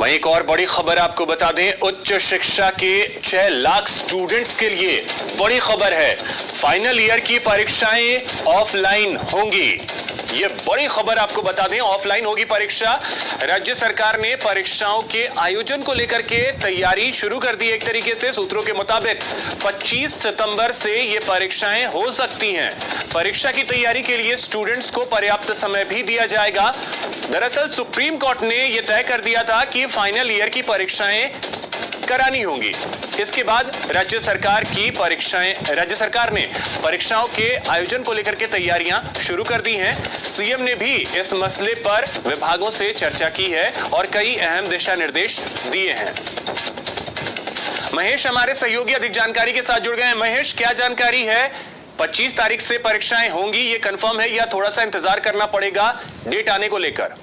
वहीं एक और बड़ी खबर आपको बता दें, उच्च शिक्षा के 6 लाख स्टूडेंट्स के लिए बड़ी खबर है। फाइनल ईयर की परीक्षाएं ऑफलाइन होंगी। ये बड़ी खबर आपको बता दें, ऑफलाइन होगी परीक्षा। राज्य सरकार ने परीक्षाओं के आयोजन को लेकर के तैयारी शुरू कर दी। एक तरीके से सूत्रों के मुताबिक 25 सितंबर से ये परीक्षाएं हो सकती हैं। परीक्षा की तैयारी के लिए स्टूडेंट्स को पर्याप्त समय भी दिया जाएगा। दरअसल सुप्रीम कोर्ट ने यह तय कर दिया था कि फाइनल ईयर की परीक्षाएं करानी होंगी। इसके बाद राज्य सरकार ने परीक्षाओं के आयोजन को लेकर के तैयारियां शुरू कर दी हैं। सीएम ने भी इस मसले पर विभागों से चर्चा की है और कई अहम दिशा निर्देश दिए हैं। महेश हमारे सहयोगी अधिक जानकारी के साथ जुड़ गए हैं। महेश, क्या जानकारी है? 25 तारीख से परीक्षाएं होंगी, ये कंफर्म है या थोड़ा सा इंतजार करना पड़ेगा डेट आने को लेकर?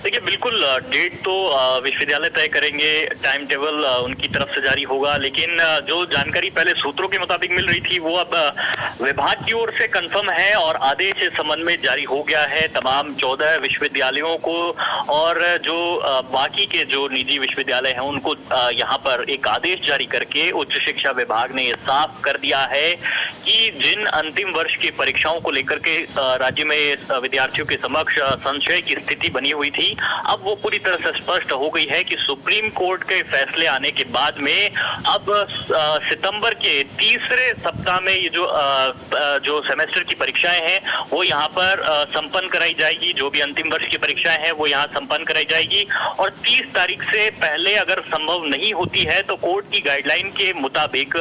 देखिए, बिल्कुल डेट तो विश्वविद्यालय तय करेंगे, टाइम टेबल उनकी तरफ से जारी होगा, लेकिन जो जानकारी पहले सूत्रों के मुताबिक मिल रही थी वो अब विभाग की ओर से कंफर्म है और आदेश इस संबंध में जारी हो गया है तमाम 14 विश्वविद्यालयों को। और जो बाकी के जो निजी विश्वविद्यालय हैं उनको यहाँ पर एक आदेश जारी करके उच्च शिक्षा विभाग ने ये साफ कर दिया है कि जिन अंतिम वर्ष की परीक्षाओं को लेकर के राज्य में विद्यार्थियों के समक्ष संशय की स्थिति बनी हुई थी, अब वो पूरी तरह से स्पष्ट हो गई है कि सुप्रीम कोर्ट के फैसले आने के बाद में अब सितंबर के तीसरे सप्ताह में ये जो सेमेस्टर की परीक्षाएं हैं वो यहाँ पर संपन्न कराई जाएगी। जो भी अंतिम वर्ष की परीक्षाएं हैं वो यहाँ संपन्न कराई जाएगी और 30 तारीख से पहले अगर संभव नहीं होती है तो कोर्ट की गाइडलाइन के मुताबिक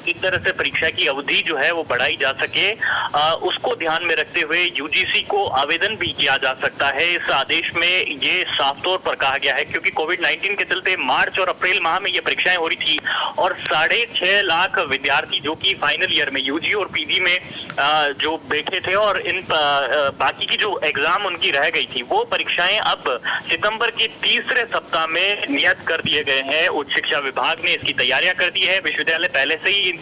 किस तरह से परीक्षा की अवधि जो है वो बढ़ाई जा सके, उसको ध्यान में रखते हुए यूजीसी को आवेदन भी किया जा सकता है। इस आदेश में ये साफ तौर पर कहा गया है क्योंकि कोविड-19 के चलते मार्च और अप्रैल माह में ये परीक्षाएं हो रही थी और 6.5 लाख विद्यार्थी जो कि फाइनल ईयर में यूजी और पीजी में जो बैठे थे और इन बाकी की जो एग्जाम उनकी रह गई थी वो परीक्षाएं अब सितंबर के तीसरे सप्ताह में नियत कर दिए गए हैं। उच्च शिक्षा विभाग ने इसकी तैयारियां कर दी है। विश्वविद्यालय पहले से ही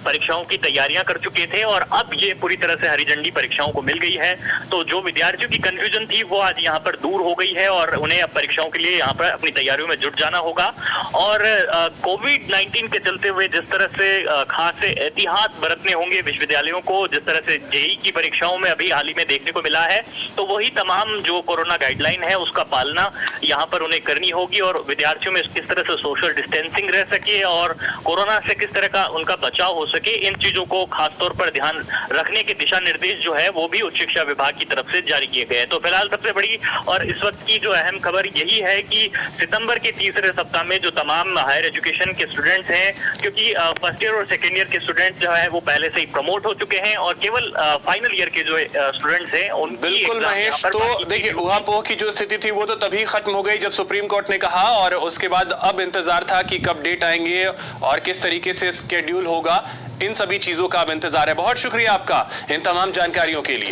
परीक्षाओं की तैयारियां कर चुके थे और अब ये पूरी तरह से हरी झंडी परीक्षाओं को मिल गई है। तो जो विद्यार्थियों की कंफ्यूजन थी वो आज यहाँ पर दूर हो गई है और उन्हें अब परीक्षाओं के लिए यहाँ पर अपनी तैयारियों में जुट जाना होगा। और कोविड-19 के चलते हुए जिस तरह से खास एहतियात बरतने होंगे विश्वविद्यालयों को, जिस तरह से जेईई की परीक्षाओं में अभी हाल ही में देखने को मिला है, तो वही तमाम जो कोरोना गाइडलाइन है उसका पालना यहाँ पर उन्हें करनी होगी और विद्यार्थियों में किस तरह से सोशल डिस्टेंसिंग रह सके और कोरोना से किस तरह का उनका बचाव हो सके, इन चीजों को खासतौर पर ध्यान रखने के दिशा निर्देश जो है वो भी उच्च शिक्षा विभाग की तरफ से जारी किए गए हैं। तो फिलहाल सबसे बड़ी और इस वक्त की जो अहम खबर यही है कि सितंबर के तीसरे सप्ताह में जो तमाम हायर एजुकेशन के स्टूडेंट्स हैं, क्योंकि फर्स्ट ईयर और सेकेंड ईयर के स्टूडेंट्स जो है वो पहले से ही प्रमोट हो चुके हैं और केवल फाइनल ईयर के जो स्टूडेंट्स हैं उनकी बिल्कुल महेश, तो देखिए उहापोह की जो स्थिति थी वो तो तभी खत्म हो गई जब सुप्रीम कोर्ट ने कहा और उसके बाद अब इंतजार था कि कब डेट आएंगे और किस तरीके से स्केड्यूल होगा। इन सभी चीजों का अब इंतजार है। बहुत शुक्रिया आपका इन तमाम जानकारियों के लिए।